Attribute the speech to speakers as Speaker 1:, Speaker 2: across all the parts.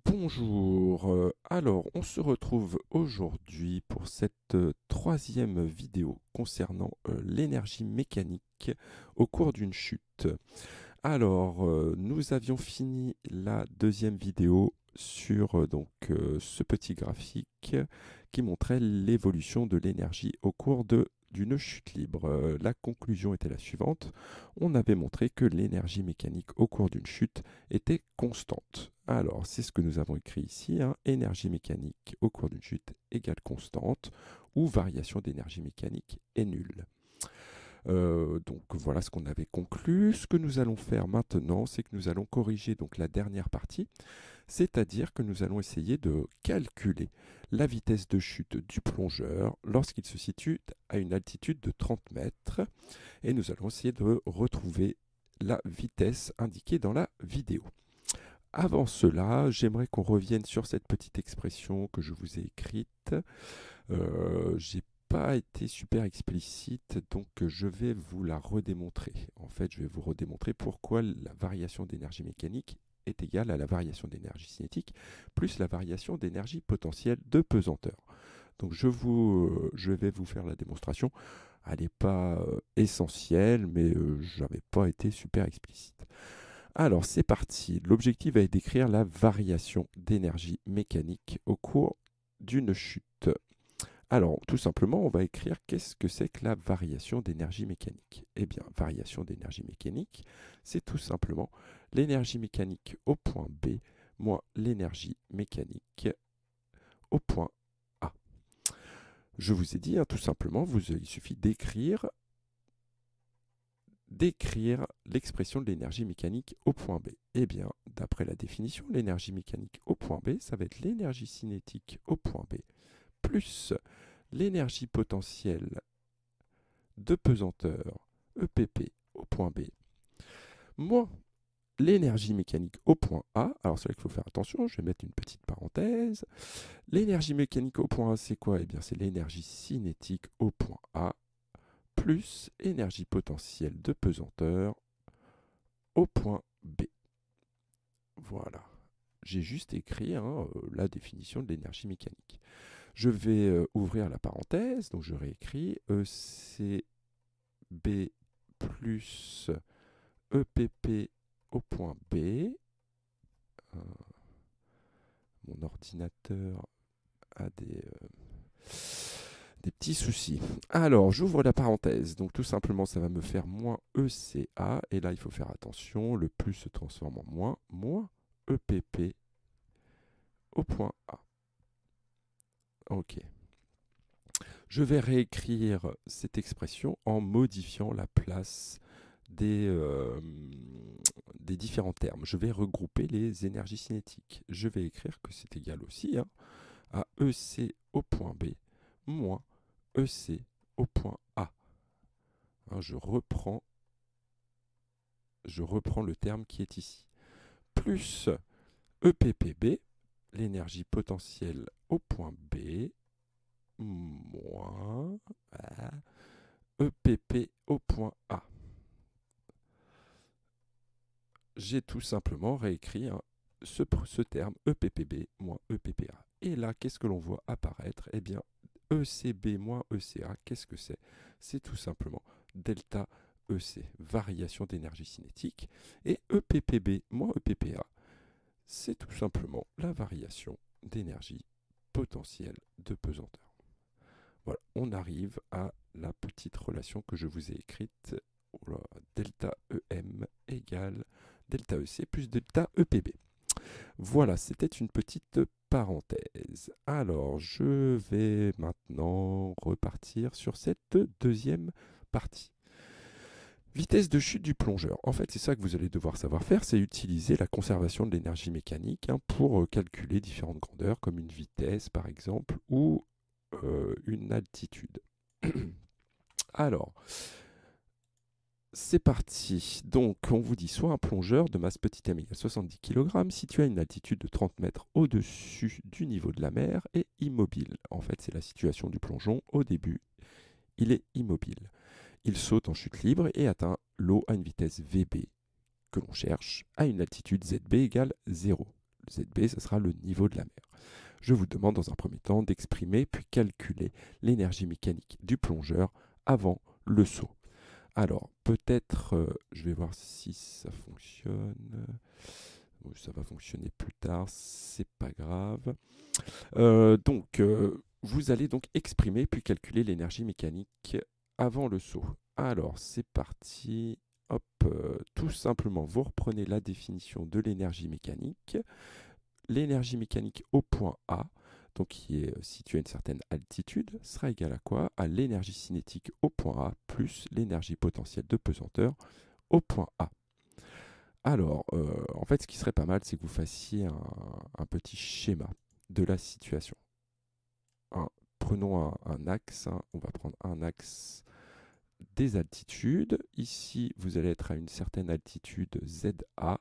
Speaker 1: Bonjour, alors on se retrouve aujourd'hui pour cette troisième vidéo concernant l'énergie mécanique au cours d'une chute. Alors, nous avions fini la deuxième vidéo sur ce petit graphique qui montrait l'évolution de l'énergie au cours d'une chute libre. La conclusion était la suivante. On avait montré que l'énergie mécanique au cours d'une chute était constante. Alors, c'est ce que nous avons écrit ici, hein. Énergie mécanique au cours d'une chute égale constante, ou variation d'énergie mécanique est nulle. Donc voilà ce qu'on avait conclu. Ce que nous allons faire maintenant, c'est que nous allons corriger donc la dernière partie, c'est-à-dire que nous allons essayer de calculer la vitesse de chute du plongeur lorsqu'il se situe à une altitude de 30 mètres, et nous allons essayer de retrouver la vitesse indiquée dans la vidéo. Avant cela, j'aimerais qu'on revienne sur cette petite expression que je vous ai écrite. J'ai pas été super explicite, donc je vais vous la redémontrer. En fait, je vais vous redémontrer pourquoi la variation d'énergie mécanique est égale à la variation d'énergie cinétique plus la variation d'énergie potentielle de pesanteur. Donc je vais vous faire la démonstration. Elle n'est pas essentielle, mais je n'avais pas été super explicite. Alors c'est parti. L'objectif est d'écrire la variation d'énergie mécanique au cours d'une chute. Alors, tout simplement, on va écrire qu'est-ce que c'est que la variation d'énergie mécanique. Eh bien, variation d'énergie mécanique, c'est tout simplement l'énergie mécanique au point B moins l'énergie mécanique au point A. Je vous ai dit, hein, tout simplement, il suffit d'écrire l'expression de l'énergie mécanique au point B. Eh bien, d'après la définition, l'énergie mécanique au point B, ça va être l'énergie cinétique au point B plus l'énergie potentielle de pesanteur EPP au point B, moins l'énergie mécanique au point A. Alors c'est là qu'il faut faire attention, je vais mettre une petite parenthèse. L'énergie mécanique au point A, c'est quoi? Eh bien c'est l'énergie cinétique au point A, plus énergie potentielle de pesanteur au point B. Voilà. J'ai juste écrit la définition de l'énergie mécanique. Je vais ouvrir la parenthèse, donc je réécris ECB plus EPP au point B. Mon ordinateur a des petits soucis. Alors, j'ouvre la parenthèse. Donc, tout simplement, ça va me faire moins ECA. Et là, il faut faire attention. Le plus se transforme en moins EPP au point A. OK. Je vais réécrire cette expression en modifiant la place des différents termes. Je vais regrouper les énergies cinétiques. Je vais écrire que c'est égal aussi à EC au point B moins EC au point A. Je reprends le terme qui est ici. Plus EPPB, l'énergie potentielle au point B, moins EPP au point A. J'ai tout simplement réécrit ce terme EPPB moins EPPA. Et là, qu'est-ce que l'on voit apparaître? Eh bien, ECB moins ECA, qu'est-ce que c'est? C'est tout simplement delta EC, variation d'énergie cinétique. Et EPPB moins EPPA, c'est tout simplement la variation d'énergie potentielle de pesanteur. Voilà, on arrive à la petite relation que je vous ai écrite. Delta EM égale delta EC plus delta EPB. Voilà, c'était une petite parenthèse. Alors, je vais maintenant repartir sur cette deuxième partie. Vitesse de chute du plongeur. En fait, c'est ça que vous allez devoir savoir faire, c'est utiliser la conservation de l'énergie mécanique pour calculer différentes grandeurs, comme une vitesse par exemple, ou une altitude. Alors, c'est parti. Donc, on vous dit soit un plongeur de masse petite m égale 70 kg situé à une altitude de 30 mètres au-dessus du niveau de la mer et immobile. En fait, c'est la situation du plongeon. Au début, il est immobile. Il saute en chute libre et atteint l'eau à une vitesse VB que l'on cherche à une altitude ZB égale 0. ZB, ce sera le niveau de la mer. Je vous demande dans un premier temps d'exprimer puis calculer l'énergie mécanique du plongeur avant le saut. Alors, peut-être, je vais voir si ça fonctionne. Ça va fonctionner plus tard, c'est pas grave. Vous allez donc exprimer puis calculer l'énergie mécanique avant le saut. Alors, c'est parti. Hop, tout simplement, vous reprenez la définition de l'énergie mécanique. L'énergie mécanique au point A, donc qui est située à une certaine altitude, sera égale à quoi? À l'énergie cinétique au point A plus l'énergie potentielle de pesanteur au point A. Alors, en fait, ce qui serait pas mal, c'est que vous fassiez un petit schéma de la situation. Prenons un axe, on va prendre un axe des altitudes. Ici, vous allez être à une certaine altitude ZA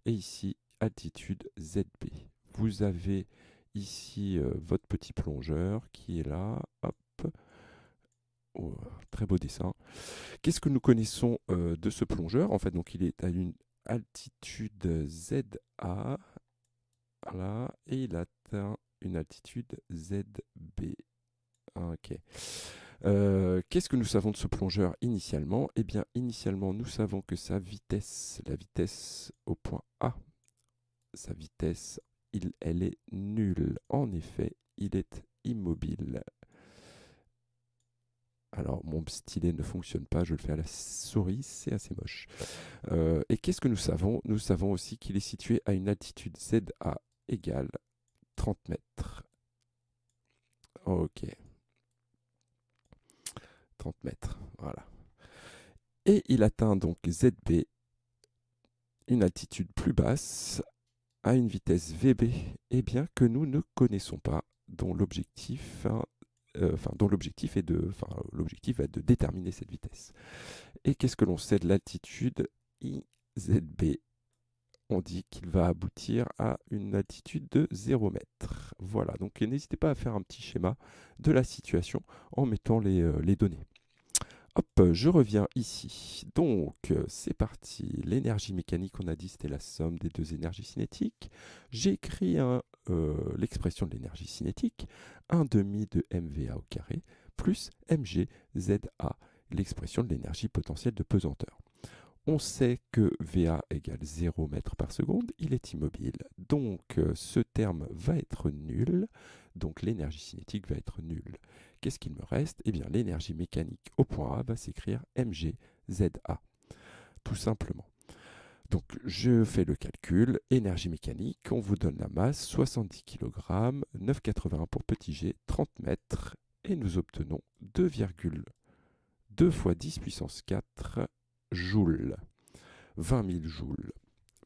Speaker 1: et ici, altitude ZB. Vous avez ici votre petit plongeur qui est là. Hop. Oh, très beau dessin. Qu'est-ce que nous connaissons de ce plongeur? En fait, donc, il est à une altitude ZA. Voilà, et il atteint une altitude ZB. Ok. Qu'est-ce que nous savons de ce plongeur initialement? Eh bien, initialement, nous savons que sa vitesse, la vitesse au point A, sa vitesse, elle est nulle. En effet, il est immobile. Alors, mon stylet ne fonctionne pas, je le fais à la souris, c'est assez moche. Et qu'est-ce que nous savons? Nous savons aussi qu'il est situé à une altitude ZA égale 30 mètres. Ok. 30 mètres, voilà. Et il atteint donc ZB, une altitude plus basse, à une vitesse VB, eh bien, que nous ne connaissons pas, dont l'objectif l'objectif va être de déterminer cette vitesse. Et qu'est-ce que l'on sait de l'altitude IZB? On dit qu'il va aboutir à une altitude de 0 mètre. Voilà, donc n'hésitez pas à faire un petit schéma de la situation en mettant les données. Hop, je reviens ici. Donc, c'est parti. L'énergie mécanique, on a dit, c'était la somme des deux énergies cinétiques. J'ai écrit l'expression de l'énergie cinétique, 1 demi de mVA au carré, plus mgza, l'expression de l'énergie potentielle de pesanteur. On sait que VA égale 0 mètres par seconde, il est immobile. Donc, ce terme va être nul, donc l'énergie cinétique va être nulle. Qu'est-ce qu'il me reste? Eh bien, l'énergie mécanique au point A va s'écrire mgza, tout simplement. Donc, je fais le calcul. Énergie mécanique, on vous donne la masse, 70 kg, 9,81 pour petit g, 30 mètres, et nous obtenons 2,2 fois 10 puissance 4 joules, 20 000 joules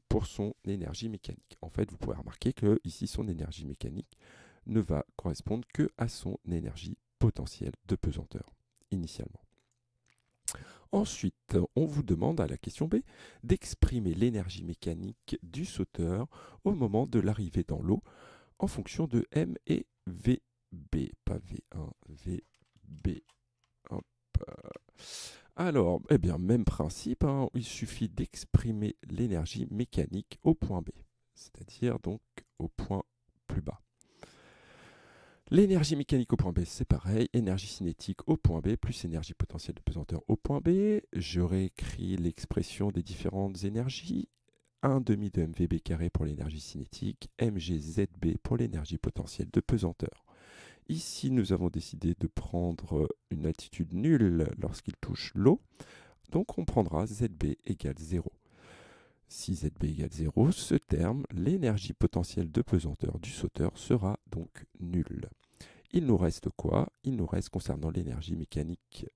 Speaker 1: pour son énergie mécanique. En fait, vous pouvez remarquer que ici, son énergie mécanique ne va correspondre que à son énergie potentielle de pesanteur, initialement. Ensuite, on vous demande à la question B d'exprimer l'énergie mécanique du sauteur au moment de l'arrivée dans l'eau en fonction de M et VB. Pas V1, VB. Hop. Alors, eh bien, même principe, hein, il suffit d'exprimer l'énergie mécanique au point B, c'est-à-dire donc au point plus bas. L'énergie mécanique au point B, c'est pareil. Énergie cinétique au point B plus énergie potentielle de pesanteur au point B. Je réécris l'expression des différentes énergies. 1 demi de mVb carré pour l'énergie cinétique, mgzb pour l'énergie potentielle de pesanteur. Ici, nous avons décidé de prendre une altitude nulle lorsqu'il touche l'eau. Donc, on prendra zb égale 0. Si zb égale 0, ce terme, l'énergie potentielle de pesanteur du sauteur sera donc nulle. Il nous reste quoi? Il nous reste, concernant l'énergie mécanique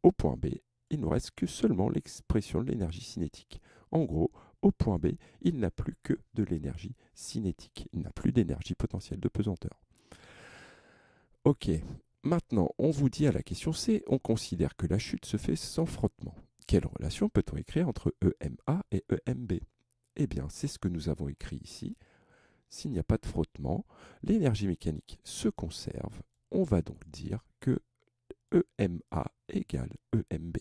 Speaker 1: au point B, il nous reste que seulement l'expression de l'énergie cinétique. En gros, au point B, il n'a plus que de l'énergie cinétique. Il n'a plus d'énergie potentielle de pesanteur. Ok, maintenant, on vous dit à la question C, on considère que la chute se fait sans frottement. Quelle relation peut-on écrire entre EMA et EMB? Eh bien, c'est ce que nous avons écrit ici. S'il n'y a pas de frottement, l'énergie mécanique se conserve. On va donc dire que EMA égale EMB.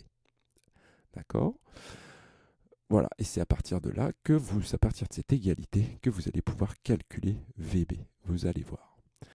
Speaker 1: D'accord? Voilà, et c'est à partir de là à partir de cette égalité, que vous allez pouvoir calculer VB. Vous allez voir.